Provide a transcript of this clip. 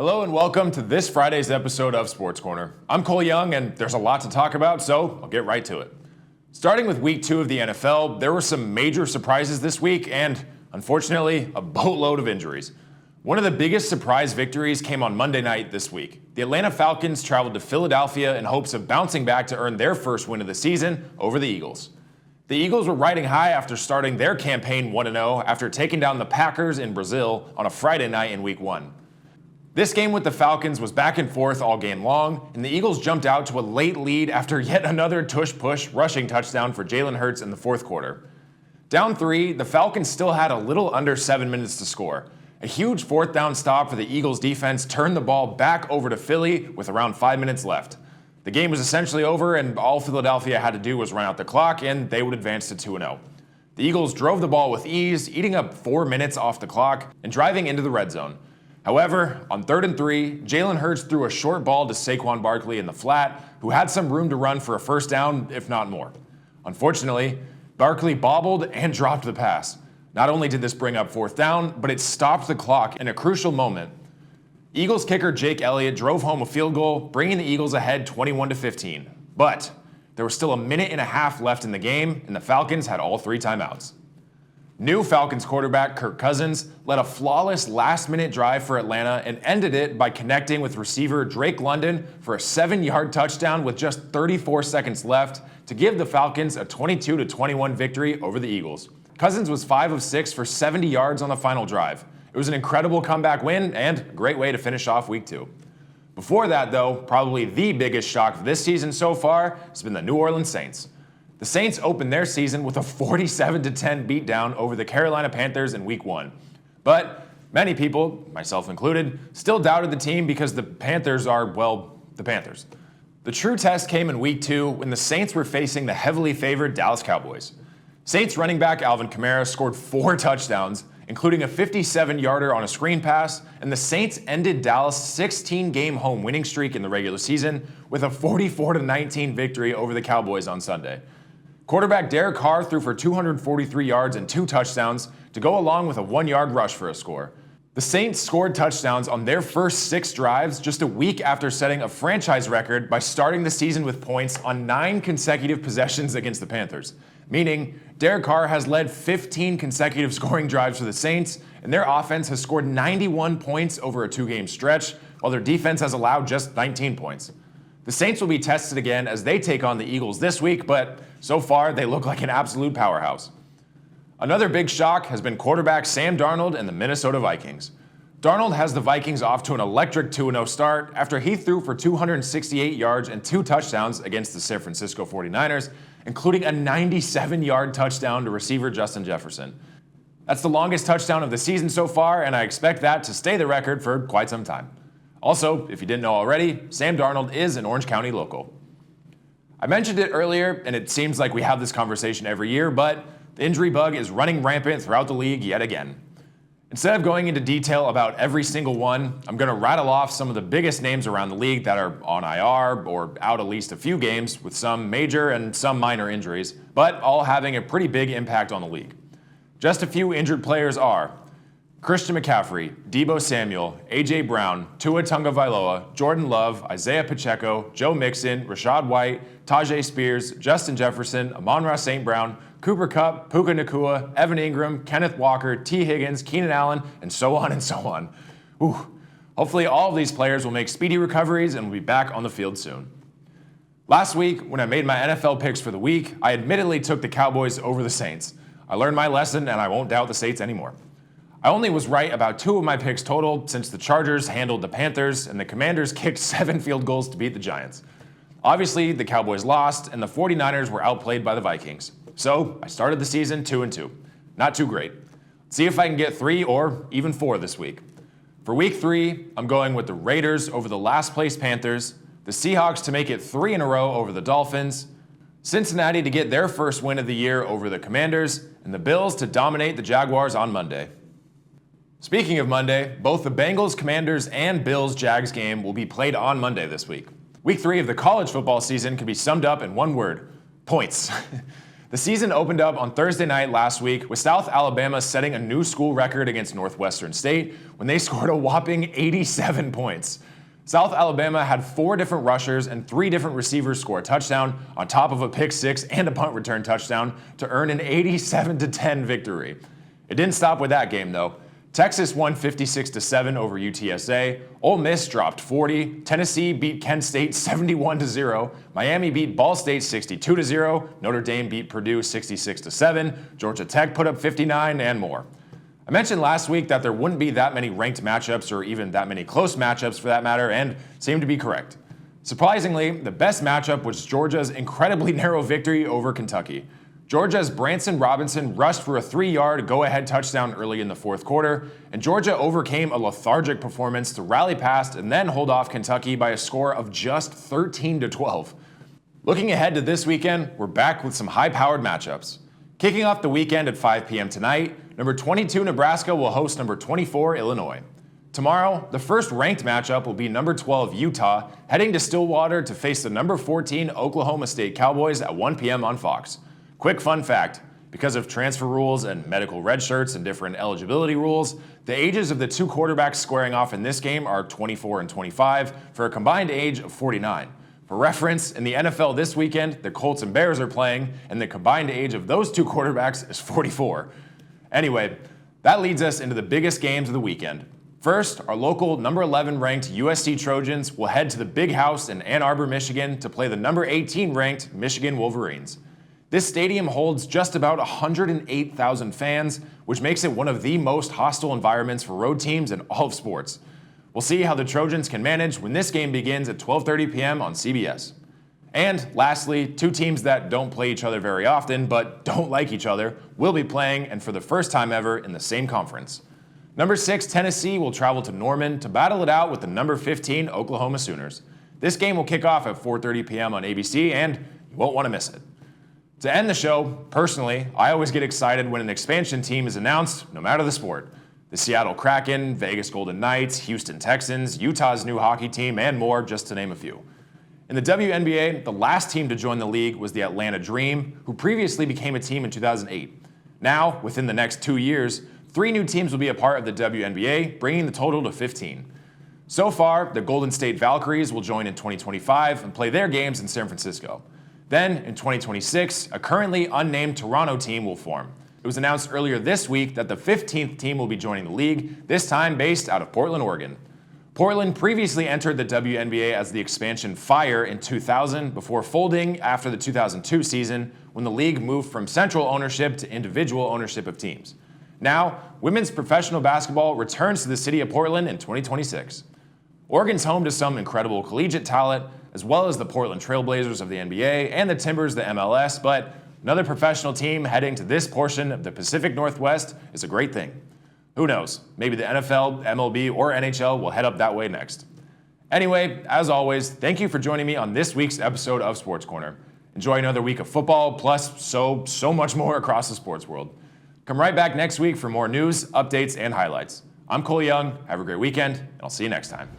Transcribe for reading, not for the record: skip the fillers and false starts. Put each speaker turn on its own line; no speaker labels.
Hello and welcome to this Friday's episode of Sports Corner. I'm Cole Young and there's a lot to talk about, so I'll get right to it. Starting with week 2 of the NFL, there were some major surprises this week and, unfortunately, a boatload of injuries. One of the biggest surprise victories came on Monday night this week. The Atlanta Falcons traveled to Philadelphia in hopes of bouncing back to earn their first win of the season over the Eagles. The Eagles were riding high after starting their campaign 1-0 after taking down the Packers in Brazil on a Friday night in week 1. This game with the Falcons was back and forth all game long, and the Eagles jumped out to a late lead after yet another tush-push rushing touchdown for Jalen Hurts in the fourth quarter. Down 3, the Falcons still had a little under 7 minutes to score. A huge fourth down stop for the Eagles defense turned the ball back over to Philly with around 5 minutes left. The game was essentially over, and all Philadelphia had to do was run out the clock, and they would advance to 2-0. The Eagles drove the ball with ease, eating up 4 minutes off the clock and driving into the red zone. However, on 3rd and 3, Jalen Hurts threw a short ball to Saquon Barkley in the flat, who had some room to run for a first down, if not more. Unfortunately, Barkley bobbled and dropped the pass. Not only did this bring up 4th down, but it stopped the clock in a crucial moment. Eagles kicker Jake Elliott drove home a field goal, bringing the Eagles ahead 21-15. But there was still a minute and a half left in the game, and the Falcons had all 3 timeouts. New Falcons quarterback Kirk Cousins led a flawless last-minute drive for Atlanta and ended it by connecting with receiver Drake London for a 7-yard touchdown with just 34 seconds left to give the Falcons a 22-21 victory over the Eagles. Cousins was 5 of 6 for 70 yards on the final drive. It was an incredible comeback win and a great way to finish off week 2. Before that, though, probably the biggest shock of this season so far has been the New Orleans Saints. The Saints opened their season with a 47-10 beatdown over the Carolina Panthers in week 1. But many people, myself included, still doubted the team because the Panthers are, well, the Panthers. The true test came in week 2 when the Saints were facing the heavily favored Dallas Cowboys. Saints running back Alvin Kamara scored 4 touchdowns, including a 57-yarder on a screen pass, and the Saints ended Dallas' 16-game home winning streak in the regular season with a 44-19 victory over the Cowboys on Sunday. Quarterback Derek Carr threw for 243 yards and 2 touchdowns to go along with a 1-yard rush for a score. The Saints scored touchdowns on their first 6 drives just a week after setting a franchise record by starting the season with points on 9 consecutive possessions against the Panthers, meaning Derek Carr has led 15 consecutive scoring drives for the Saints, and their offense has scored 91 points over a 2-game stretch, while their defense has allowed just 19 points. The Saints will be tested again as they take on the Eagles this week, but so far they look like an absolute powerhouse. Another big shock has been quarterback Sam Darnold and the Minnesota Vikings. Darnold has the Vikings off to an electric 2-0 start after he threw for 268 yards and 2 touchdowns against the San Francisco 49ers, including a 97-yard touchdown to receiver Justin Jefferson. That's the longest touchdown of the season so far, and I expect that to stay the record for quite some time. Also, if you didn't know already, Sam Darnold is an Orange County local. I mentioned it earlier, and it seems like we have this conversation every year, but the injury bug is running rampant throughout the league yet again. Instead of going into detail about every single one, I'm going to rattle off some of the biggest names around the league that are on IR or out at least a few games with some major and some minor injuries, but all having a pretty big impact on the league. Just a few injured players are Christian McCaffrey, Deebo Samuel, A.J. Brown, Tua Tagovailoa, Jordan Love, Isaiah Pacheco, Joe Mixon, Rachaad White, Tajay Spears, Justin Jefferson, Amon-Ra St. Brown, Cooper Kupp, Puka Nacua, Evan Ingram, Kenneth Walker, T. Higgins, Keenan Allen, and so on and so on. Hopefully all of these players will make speedy recoveries and will be back on the field soon. Last week, when I made my NFL picks for the week, I admittedly took the Cowboys over the Saints. I learned my lesson and I won't doubt the Saints anymore. I only was right about 2 of my picks total since the Chargers handled the Panthers and the Commanders kicked 7 field goals to beat the Giants. Obviously, the Cowboys lost and the 49ers were outplayed by the Vikings. So I started the season 2-2. Not too great. Let's see if I can get 3 or even 4 this week. For week 3, I'm going with the Raiders over the last place Panthers, the Seahawks to make it 3 in a row over the Dolphins, Cincinnati to get their first win of the year over the Commanders, and the Bills to dominate the Jaguars on Monday. Speaking of Monday, both the Bengals, Commanders, and Bills-Jags game will be played on Monday this week. Week 3 of the college football season can be summed up in one word: points. The season opened up on Thursday night last week with South Alabama setting a new school record against Northwestern State when they scored a whopping 87 points. South Alabama had 4 different rushers and 3 different receivers score a touchdown on top of a pick six and a punt return touchdown to earn an 87-10 victory. It didn't stop with that game though. Texas won 56-7 over UTSA, Ole Miss dropped 40, Tennessee beat Kent State 71-0, Miami beat Ball State 62-0, Notre Dame beat Purdue 66-7, Georgia Tech put up 59, and more. I mentioned last week that there wouldn't be that many ranked matchups or even that many close matchups for that matter, and seemed to be correct. Surprisingly, the best matchup was Georgia's incredibly narrow victory over Kentucky. Georgia's Branson Robinson rushed for a 3-yard go-ahead touchdown early in the fourth quarter, and Georgia overcame a lethargic performance to rally past and then hold off Kentucky by a score of just 13-12. Looking ahead to this weekend, we're back with some high-powered matchups. Kicking off the weekend at 5 p.m. tonight, number 22 Nebraska will host number 24 Illinois. Tomorrow, the first ranked matchup will be number 12 Utah heading to Stillwater to face the number 14 Oklahoma State Cowboys at 1 p.m. on Fox. Quick fun fact, because of transfer rules and medical red shirts and different eligibility rules, the ages of the 2 quarterbacks squaring off in this game are 24 and 25 for a combined age of 49. For reference, in the NFL this weekend, the Colts and Bears are playing, and the combined age of those 2 quarterbacks is 44. Anyway, that leads us into the biggest games of the weekend. First, our local number 11 ranked USC Trojans will head to the Big House in Ann Arbor, Michigan to play the number 18 ranked Michigan Wolverines. This stadium holds just about 108,000 fans, which makes it one of the most hostile environments for road teams in all of sports. We'll see how the Trojans can manage when this game begins at 12:30 p.m. on CBS. And lastly, 2 teams that don't play each other very often but don't like each other will be playing, and for the first time ever, in the same conference. Number 6 Tennessee will travel to Norman to battle it out with the number 15 Oklahoma Sooners. This game will kick off at 4:30 p.m. on ABC, and you won't want to miss it. To end the show, personally, I always get excited when an expansion team is announced, no matter the sport. The Seattle Kraken, Vegas Golden Knights, Houston Texans, Utah's new hockey team, and more, just to name a few. In the WNBA, the last team to join the league was the Atlanta Dream, who previously became a team in 2008. Now, within the next 2 years, 3 new teams will be a part of the WNBA, bringing the total to 15. So far, the Golden State Valkyries will join in 2025 and play their games in San Francisco. Then, in 2026, a currently unnamed Toronto team will form. It was announced earlier this week that the 15th team will be joining the league, this time based out of Portland, Oregon. Portland previously entered the WNBA as the expansion Fire in 2000 before folding after the 2002 season when the league moved from central ownership to individual ownership of teams. Now, women's professional basketball returns to the city of Portland in 2026. Oregon's home to some incredible collegiate talent, as well as the Portland Trailblazers of the NBA and the Timbers, the MLS, but another professional team heading to this portion of the Pacific Northwest is a great thing. Who knows, maybe the NFL, MLB, or NHL will head up that way next. Anyway, as always, thank you for joining me on this week's episode of Sports Corner. Enjoy another week of football, plus so much more across the sports world. Come right back next week for more news, updates, and highlights. I'm Cole Young, have a great weekend, and I'll see you next time.